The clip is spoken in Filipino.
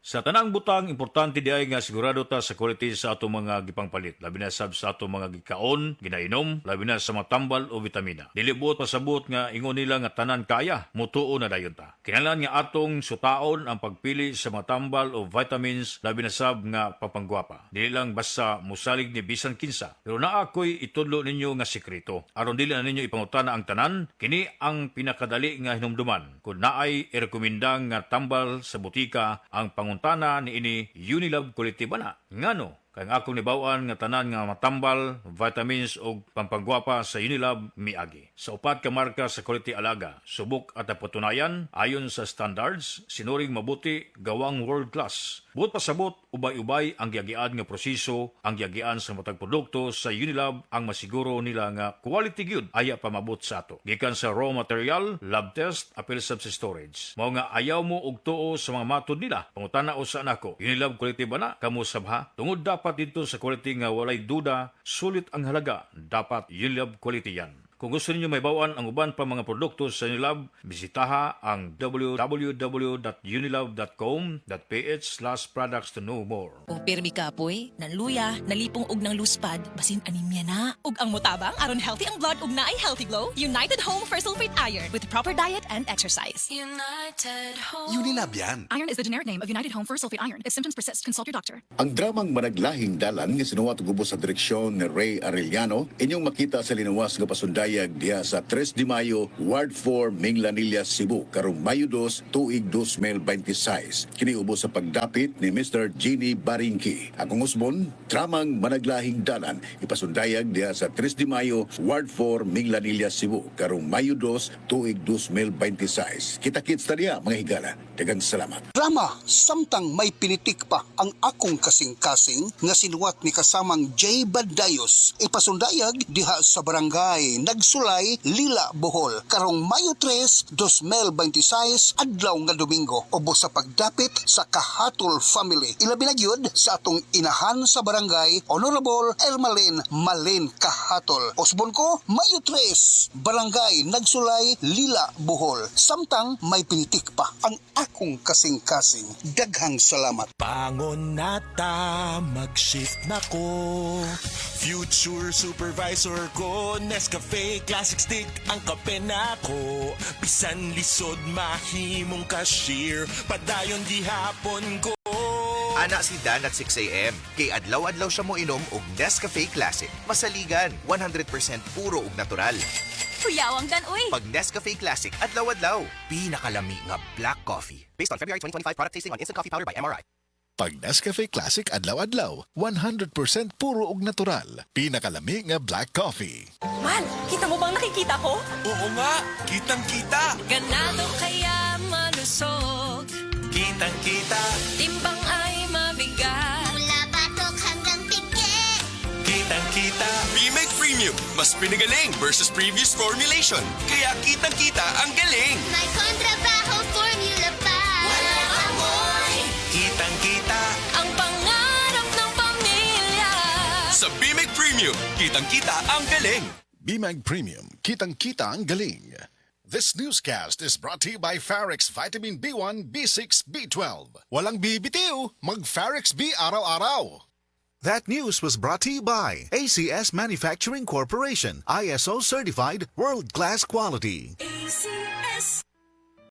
Sa tanang butang, importante di ay nga sigurado ta sa quality sa ato mga gipangpalit. Labi na sab sa ato mga gikaon, ginainom, labi na sa matambal o vitamina. Dili buot pasabot nga ingon nila nga tanan kaya, mutuo na dayon ta. Kinahanglan nga atong sutaon ang pagpili sa matambal o vitamins, labi na sab nga papanggwapa. Dili lang basta musalig ni bisan kinsa. Pero naa ko'y itudlo ninyo nga sikreto. Aron dili na ninyo ipangutana ang tanan, kini ang pinakadali nga hinumduman. Kung naay irekomendang nga tambal sa butika, ang panguntana ni ini Unilab Quality Bana. Ngano? Kaya akong nibawan nga tanan nga matambal, vitamins o pampagwapa sa Unilab miagi. Sa upat ka marka sa quality alaga, subok at patunayan, ayon sa standards, sinuring mabuti, gawang world class. Buot pasabot, ubay-ubay ang giagian nga proseso, ang giagian sa matag produkto sa Unilab ang masiguro nila nga quality gyud aya pamabot sa ato. Gikan sa raw material, lab test, apil sab sa storage. Mao nga ayaw mo og tuo sa mga matod nila. Pangutana usa nako, Unilab Quality Bana, kamo sabha? Tungod dapat dito sa quality nga walay duda, sulit ang halaga, dapat Unilab Quality yan. Kung gusto ninyo may bawaan ang uban pa mga produkto sa Unilab, bisitaha ang www.unilab.com.ph/products to know more. Kung pirmi kapoy, nanluya, nalipong og ng luspad, basin anemia na. Ug ang mutabang aron healthy ang blood ug naay healthy glow, United Home for Sulfate Iron with proper diet and exercise. United Home. Unilab yan. Iron is the generic name of United Home for Sulfate Iron. If symptoms persist, consult your doctor. Ang dramang managlahing dalan nga sinuwat gubos sa direksyon ni Ray Arellano inyong makita sa linawas nga pasundayag diha sa 3 de Mayo, Ward 4, Minglanilla, Cebu, karong Mayo 2, tuig 2026. Kini ubos sa pagdapit ni Mr. Jeannie Baringki. Akong usbon, dramang managlahing dalan ipasundayag diha sa 3 de Mayo, Ward 4, Minglanilla, Cebu, karong Mayo 2, tuig 2026. Kita-kits ta diha, mga higala. Daghang salamat. Drama, samtang may pinitik pa ang akong kasing-kasing nga sinuwat ni kasamang J. Badayos. Ipasundayag diha sa barangay Nagsulay, Lila, Bohol. Karong Mayo 3, 2026, adlaw nga Domingo. Ubos sa pagdapit sa Kahatol family. Ilabi na gyud sa atong inahan sa barangay, Honorable Elmalin Malin Kahatol. Usbon ko, Mayo 3, barangay Nagsulay, Lila, Bohol. Samtang may pinitik pa ang akong kasing-kasing. Daghang salamat. Bangon nata, mag-shift na ko. Future supervisor ko, Nescafe Classic Stick ang kape na ko. Bisan lisod mahimong cashier, padayon gihapon ko. Ana si Dan at 6 a.m. Kay adlaw-adlaw siya mo inom og Nescafe Classic. Masaligan, 100% puro ug natural. Kuyawang Dan, uy! Pag Nescafe Classic, adlaw-adlaw. Pinakalami nga black coffee. Based on February 2025 product tasting on Instant Coffee Powder by MRI. Pag Nescafe Classic adlaw-adlaw, 100% puro ug natural. Pinakalami nga black coffee. Man, kita mo bang nakikita ko? Oo nga, kitang-kita. Ganado kaya malusog, Kitang-kita, timbang ay mabigat. Mula batok hanggang pigi. kitang-kita. Remake Premium, mas pinagaling versus previous formulation. Kaya kitang-kita ang galing. May kontrabaho formula pa. Walang amoy. Kitang-kita. Ang pangarap ng pamilya. Sa Remake Premium, kitang-kita ang galing. BMAG Premium, kitang-kita ang galing. This newscast is brought to you by Farex Vitamin B1, B6, B12. Walang bibitiw, mag-Farex B araw-araw. That news was brought to you by ACS Manufacturing Corporation, ISO certified, world-class quality. ACS.